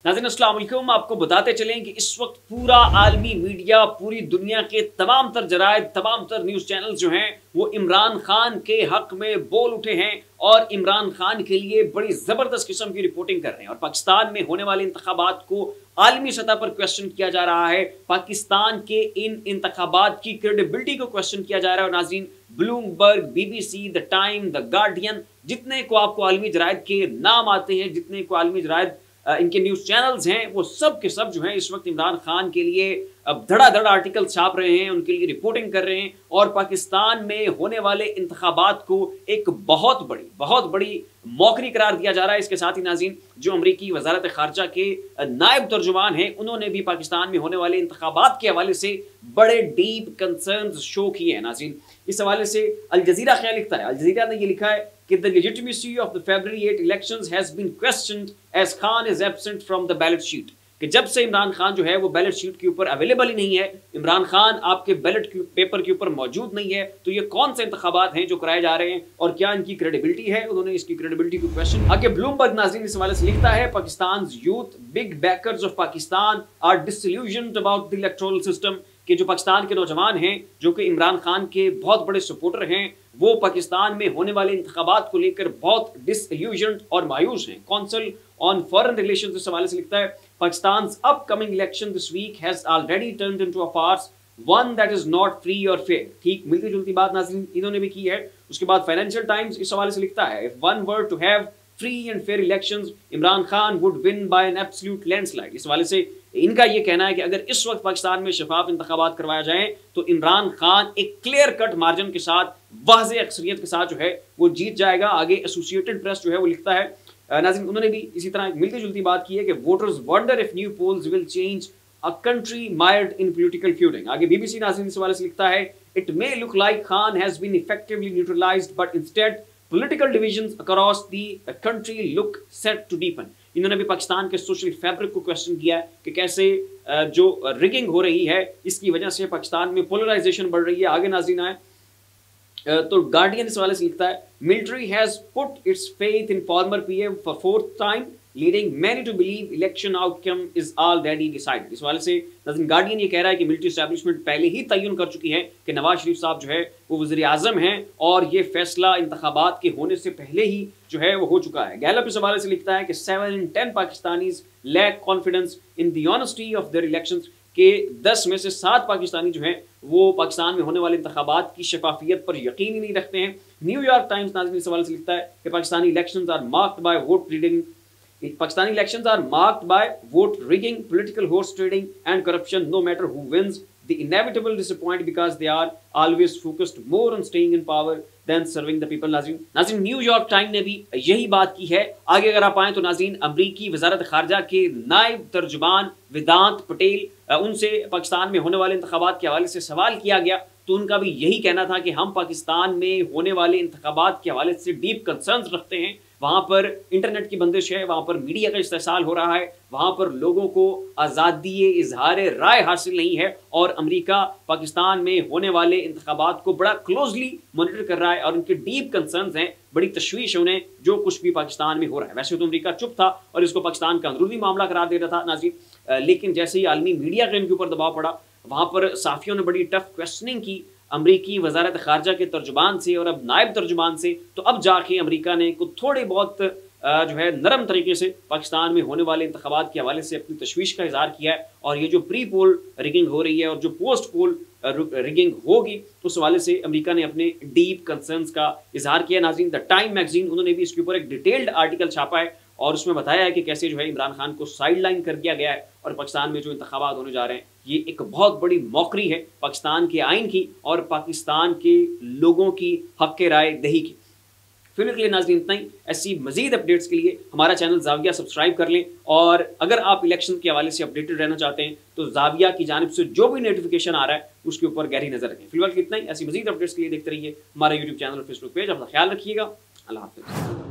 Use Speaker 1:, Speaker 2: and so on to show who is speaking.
Speaker 1: नाज़रीन अस्सलाम वालेकुम। आपको बताते चलें कि इस वक्त पूरा आलमी मीडिया, पूरी दुनिया के तमाम तर जरायद, तमाम तर न्यूज़ चैनल जो हैं वो इमरान खान के हक में बोल उठे हैं और इमरान खान के लिए बड़ी ज़बरदस्त किस्म की रिपोर्टिंग कर रहे हैं। और पाकिस्तान में होने वाले इंतखाबात को आलमी सतह पर क्वेश्चन किया जा रहा है, पाकिस्तान के इन इंतखाबात की क्रेडिबिलिटी को क्वेश्चन किया जा रहा है। और नाज़रीन, Bloomberg, BBC, the time, the guardian, जितने को आपको आलमी जरायद के नाम आते हैं, जितने को आलमी जरायद इनके न्यूज़ चैनल्स हैं, वो सब के सब जो हैं इस वक्त इमरान खान के लिए अब धड़ाधड़ आर्टिकल छाप रहे हैं, उनके लिए रिपोर्टिंग कर रहे हैं और पाकिस्तान में होने वाले इंतखाबात को एक बहुत बड़ी मौकरी करार दिया जा रहा है। इसके साथ ही नाज़रीन, जो अमरीकी वज़ारत ख़ारजा के नायब तर्जुमान हैं, उन्होंने भी पाकिस्तान में होने वाले इंतखाबात के हवाले से बड़े डीप कंसर्न्स शो किए हैं। नाज़रीन, इस हवाले से अल जज़ीरा क्या लिखता है? अल जज़ीरा ने ये लिखा है कि the legitimacy of the February 8 elections has been questioned as Khan is absent from the ballot sheet। कि जब से इमरान खान जो है वो बैलेट शीट के ऊपर अवेलेबल ही नहीं है, इमरान खान आपके बैलेट पेपर के ऊपर मौजूद नहीं है, तो ये कौन से इंतखाबात हैं जो कराए जा रहे हैं और क्या इनकी क्रेडिबिलिटी है? उन्होंने इसकी क्रेडिबिलिटी को क्वेश्चन। आगे ब्लूमबर्ग नाज़रीन इस हवाले से लिखता है, Pakistan youth big backers of Pakistan are disillusioned about the electoral system. कि जो पाकिस्तान के नौजवान हैं जो कि इमरान खान के बहुत बड़े सपोर्टर हैं, वो पाकिस्तान में होने वाले इंतखाबात को लेकर बहुत डिसइल्यूजन्ड और मायूस हैं। कौंसिल ऑन फॉरेन रिलेशंस इस हवाले से लिखता है, पाकिस्तान's upcoming election this week has already turned into a farce, one that is not free or fair। ठीक मिलती जुलती बात नाज़रीन इन्होंने भी की है। उसके बाद फाइनेंशियल टाइम्स इस हवाले से लिखता है, if one were to have free and fair elections, Imran Khan would win by an absolute landslide। इस हवाले से इनका ये कहना है कि अगर इस वक्त पाकिस्तान में शफाफ इंतखाबात करवाया जाए तो इमरान खान एक क्लियर कट मार्जिन के साथ, वाज़ेह अक्सरियत के साथ जो है वो जीत जाएगा। आगे एसोसिएटेड प्रेस जो है वो लिखता है, नाज़रीन उन्होंने भी इसी तरह मिलती जुलती बात की है कि voters wonder if new polls will change a country mired in political feuding. आगे BBC नाज़रीन इस हवाले से लिखता है, it may look like Khan has been effectively neutralised but instead political divisions across the country look set to deepen. इन्होंने भी पाकिस्तान के सोशल फैब्रिक को क्वेश्चन किया कि कैसे जो रिगिंग हो रही है इसकी वजह से पाकिस्तान में पोलराइजेशन बढ़ रही है। आगे नाज़रीन आए तो गार्डियन इस हवाले से लिखता है, military has put its faith in former PM for 4th time leading many to believe election outcome is already decided. इस हवाले से नाज़रीन गार्डियन ये कह रहा है कि मिलिट्री एस्टैब्लिशमेंट पहले ही तयन कर चुकी है कि नवाज शरीफ साहब जो है वो वज़ीर आज़म हैं और ये फैसला इंतखाबात के होने से पहले ही जो है वो हो चुका है। गैलप इस हवाले से लिखता है कि 7 in 10 Pakistanis lack confidence in the honesty of their elections. के 10 में से 7 पाकिस्तानी जो हैं वो पाकिस्तान में होने वाले इंतखाबात की शफाफियत पर यकीन ही नहीं रखते हैं। न्यूयॉर्क टाइम्स नाज़रीन इस हवाले से लिखता है कि Pakistani elections are marked by vote rigging, Pakistani elections are marked by vote rigging, political horse trading and corruption, no matter who wins the inevitable disappoint because they are always focused more on staying in power than serving the people। नाज़रीन New York time ने भी यही बात की है। आगे अगर आप आएँ तो नाज़रीन, अमरीकी वज़ारत ख़ारजा के नायब तर्जुमान वेदांत पटेल, उनसे पाकिस्तान में होने वाले इंतखाबात के हवाले से सवाल किया गया तो उनका भी यही कहना था कि हम पाकिस्तान में होने वाले इंतखाबात के हवाले से डीप कंसर्न्स रखते हैं। वहाँ पर इंटरनेट की बंदिश है, वहाँ पर मीडिया का इस्तेसाल हो रहा है, वहाँ पर लोगों को आज़ादी इजहार राय हासिल नहीं है और अमेरिका पाकिस्तान में होने वाले इंतखाबात को बड़ा क्लोजली मॉनिटर कर रहा है और उनके डीप कंसर्न्स हैं, बड़ी तशवीश है उन्हें जो कुछ भी पाकिस्तान में हो रहा है। वैसे तो अमेरिका चुप था और इसको पाकिस्तान का अंदरूनी मामला करार दे रहा था नाज़रीन, लेकिन जैसे ही आलमी मीडिया का इनके ऊपर दबाव पड़ा, वहाँ पर साफ़ियों ने बड़ी टफ क्वेश्चनिंग की अमरीकी वज़ारत ख़ारजा के तर्जुमान से और अब नायब तर्जुमान से, तो अब जाके अमेरिका ने कुछ थोड़े बहुत जो है नरम तरीके से पाकिस्तान में होने वाले इंतखाबात के हवाले से अपनी तशवीश का इज़हार किया है। और ये जो प्री पोल रिगिंग हो रही है और जो पोस्ट पोल रिगिंग होगी उस हवाले से अमेरिका ने अपने डीप कंसर्न्स का इज़हार किया। नाज़रीन द टाइम मैगजीन उन्होंने भी इसके ऊपर एक डिटेल्ड आर्टिकल छापा है और उसमें बताया है कि कैसे जो है इमरान खान को साइड लाइन कर दिया गया है और पाकिस्तान में जो इंतखाबात होने जा रहे हैं ये एक बहुत बड़ी मौकरी है पाकिस्तान के आइन की और पाकिस्तान के लोगों की हक़ राय दही की। फिल्म के लिए नाज़रीन इतना ही। ऐसी मज़ीद अपडेट्स के लिए हमारा चैनल ज़ाविया सब्सक्राइब कर लें और अगर आप इलेक्शन के हवाले से अपडेटेड रहना चाहते हैं तो ज़ाविया की जानिब से जो भी नोटिफिकेशन आ रहा है उसके ऊपर गहरी नज़र रखें। फिलहाल इतना ही। ऐसी मज़ीद अपडेट्स के लिए देखते रहिए हमारा यूट्यूब चैनल और फेसबुक पेज। अपना ख्याल रखिएगा। अल्लाह हाफ़िज़।